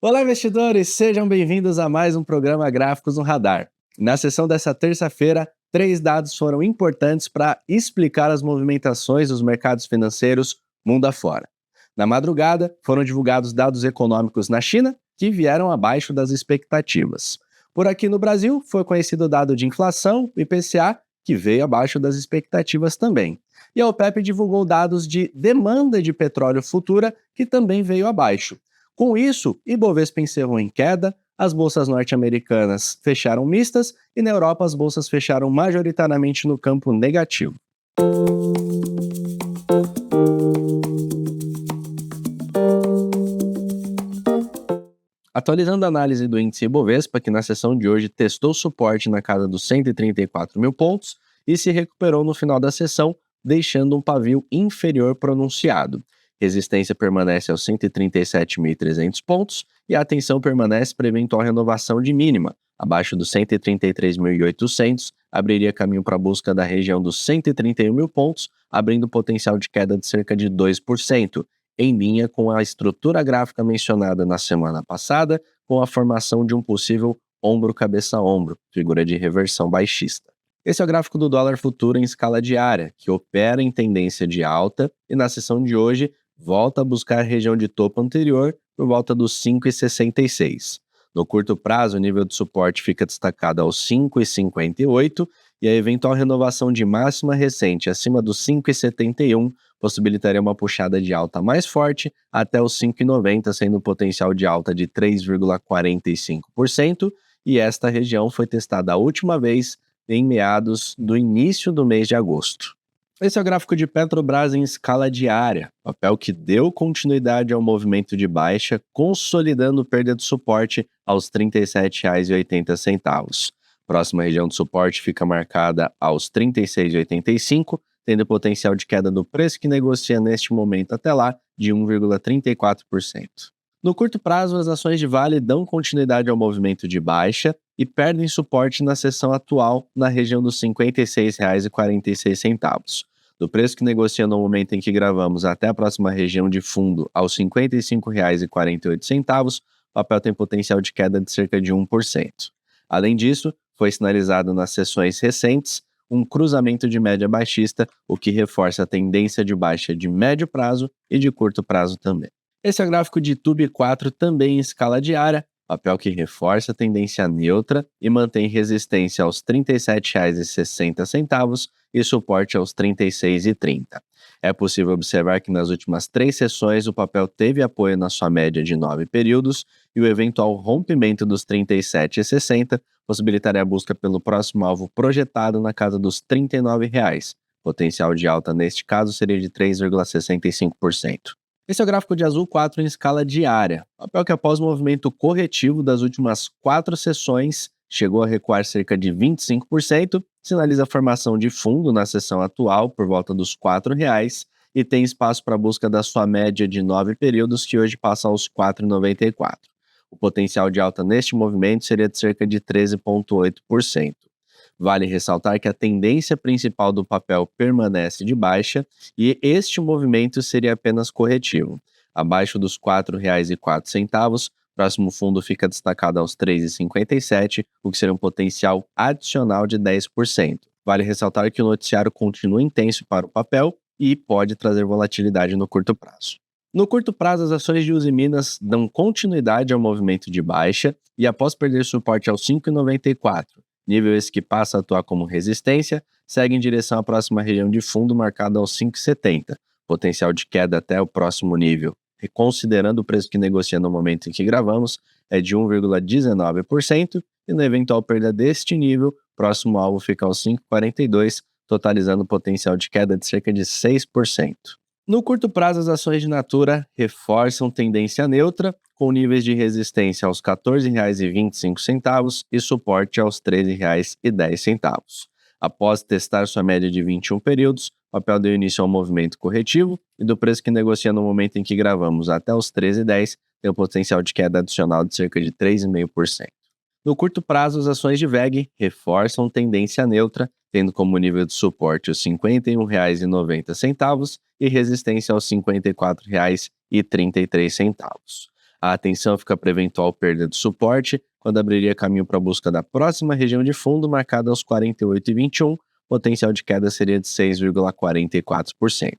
Olá, investidores! Sejam bem-vindos a mais um programa Gráficos no Radar. Na sessão dessa terça-feira, 3 dados foram importantes para explicar as movimentações dos mercados financeiros mundo afora. Na madrugada, foram divulgados dados econômicos na China, que vieram abaixo das expectativas. Por aqui no Brasil, foi conhecido o dado de inflação, o IPCA, que veio abaixo das expectativas também. E a OPEP divulgou dados de demanda de petróleo futura, que também veio abaixo. Com isso, Ibovespa encerrou em queda, as bolsas norte-americanas fecharam mistas e na Europa as bolsas fecharam majoritariamente no campo negativo. Atualizando a análise do índice Ibovespa, que na sessão de hoje testou suporte na casa dos 134 mil pontos e se recuperou no final da sessão, deixando um pavio inferior pronunciado. Resistência permanece aos 137.300 pontos e a atenção permanece para eventual renovação de mínima. Abaixo dos 133.800, abriria caminho para a busca da região dos 131 mil pontos, abrindo potencial de queda de cerca de 2%, em linha com a estrutura gráfica mencionada na semana passada, com a formação de um possível ombro-cabeça-ombro, figura de reversão baixista. Esse é o gráfico do dólar futuro em escala diária, que opera em tendência de alta e na sessão de hoje volta a buscar a região de topo anterior por volta dos 5,66. No curto prazo, o nível de suporte fica destacado aos 5,58 e a eventual renovação de máxima recente acima dos 5,71 possibilitaria uma puxada de alta mais forte até os 5,90, sendo um potencial de alta de 3,45%, e esta região foi testada a última vez em meados do início do mês de agosto. Esse é o gráfico de Petrobras em escala diária, papel que deu continuidade ao movimento de baixa, consolidando perda de suporte aos R$ 37,80. Próxima região de suporte fica marcada aos R$ 36,85, tendo potencial de queda do preço que negocia neste momento até lá de 1,34%. No curto prazo, as ações de Vale dão continuidade ao movimento de baixa e perdem suporte na seção atual na região dos R$ 56,46. Do preço que negocia no momento em que gravamos até a próxima região de fundo aos R$ 55,48, o papel tem potencial de queda de cerca de 1%. Além disso, foi sinalizado nas sessões recentes um cruzamento de média baixista, o que reforça a tendência de baixa de médio prazo e de curto prazo também. Esse é o gráfico de TUB4 também em escala diária, papel que reforça a tendência neutra e mantém resistência aos R$ 37,60 e suporte aos R$ 36,30. É possível observar que nas últimas 3 sessões o papel teve apoio na sua média de 9 períodos e o eventual rompimento dos R$ 37,60 possibilitaria a busca pelo próximo alvo projetado na casa dos R$ 39,00. Potencial de alta neste caso seria de 3,65%. Esse é o gráfico de Azul 4 em escala diária, papel que após o movimento corretivo das últimas 4 sessões chegou a recuar cerca de 25%, sinaliza a formação de fundo na sessão atual por volta dos R$ 4,00 e tem espaço para a busca da sua média de 9 períodos que hoje passa aos R$ 4,94. O potencial de alta neste movimento seria de cerca de 13,8%. Vale ressaltar que a tendência principal do papel permanece de baixa e este movimento seria apenas corretivo. Abaixo dos R$ 4,04, próximo fundo fica destacado aos R$ 3,57, o que seria um potencial adicional de 10%. Vale ressaltar que o noticiário continua intenso para o papel e pode trazer volatilidade no curto prazo. No curto prazo, as ações de Usiminas dão continuidade ao movimento de baixa e após perder suporte aos 5,94, nível esse que passa a atuar como resistência, segue em direção à próxima região de fundo marcada aos 5,70, potencial de queda até o próximo nível, reconsiderando o preço que negocia no momento em que gravamos, é de 1,19%, e na eventual perda deste nível, próximo alvo fica aos 5,42, totalizando potencial de queda de cerca de 6%. No curto prazo, as ações de Natura reforçam tendência neutra, com níveis de resistência aos R$ 14,25 e suporte aos R$ 13,10. Após testar sua média de 21 períodos, o papel deu início ao movimento corretivo e do preço que negocia no momento em que gravamos até os R$ 13,10, tem um potencial de queda adicional de cerca de 3,5%. No curto prazo, as ações de VEG reforçam tendência neutra, tendo como nível de suporte os R$ 51,90 e resistência aos R$ 54,33. A atenção fica para eventual perda de suporte, quando abriria caminho para a busca da próxima região de fundo, marcada aos 48,21, potencial de queda seria de 6,44%.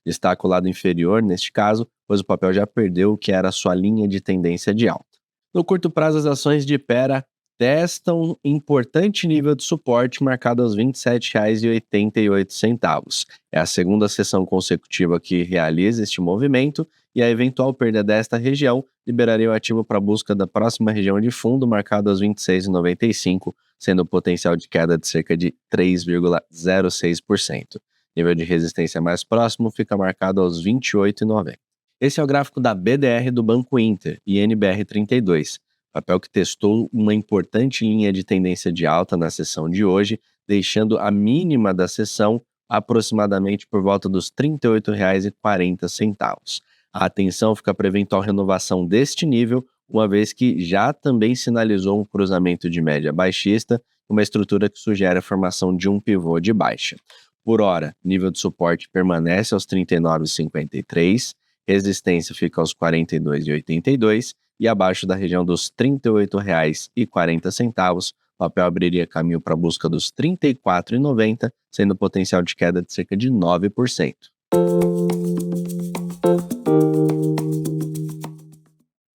Destaca o lado inferior, neste caso, pois o papel já perdeu o que era a sua linha de tendência de alta. No curto prazo, as ações de Hypera testam um importante nível de suporte marcado aos R$ 27,88. É a segunda sessão consecutiva que realiza este movimento e a eventual perda desta região liberaria o ativo para a busca da próxima região de fundo marcada aos R$ 26,95, sendo o potencial de queda de cerca de 3,06%. Nível de resistência mais próximo fica marcado aos R$ 28,90. Esse é o gráfico da BDR do Banco Inter, INBR32, papel que testou uma importante linha de tendência de alta na sessão de hoje, deixando a mínima da sessão aproximadamente por volta dos R$ 38,40. A atenção fica para eventual renovação deste nível, uma vez que já também sinalizou um cruzamento de média baixista, uma estrutura que sugere a formação de um pivô de baixa. Por hora, nível de suporte permanece aos 39,53, resistência fica aos 42,82 e abaixo da região dos R$ 38,40, o papel abriria caminho para a busca dos R$ 34,90, sendo potencial de queda de cerca de 9%.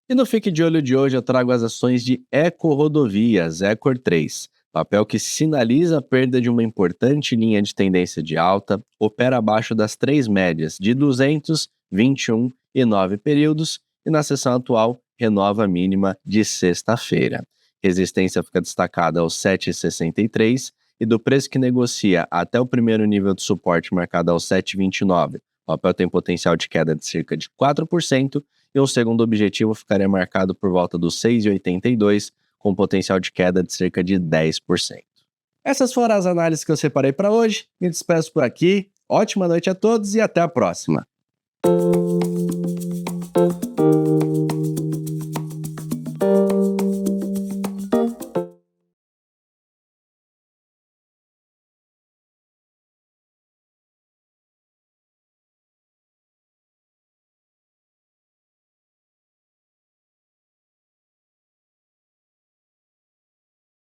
E no Fique de Olho de hoje eu trago as ações de Ecorodovias, Ecor3, papel que sinaliza a perda de uma importante linha de tendência de alta, opera abaixo das três médias de 200, 21 e 9 períodos e na sessão atual renova a mínima de sexta-feira. Resistência fica destacada aos 7,63 e do preço que negocia até o primeiro nível de suporte marcado aos 7,29. O papel tem potencial de queda de cerca de 4% e um segundo objetivo ficaria marcado por volta dos 6,82, com potencial de queda de cerca de 10%. Essas foram as análises que eu separei para hoje. Me despeço por aqui. Ótima noite a todos e até a próxima.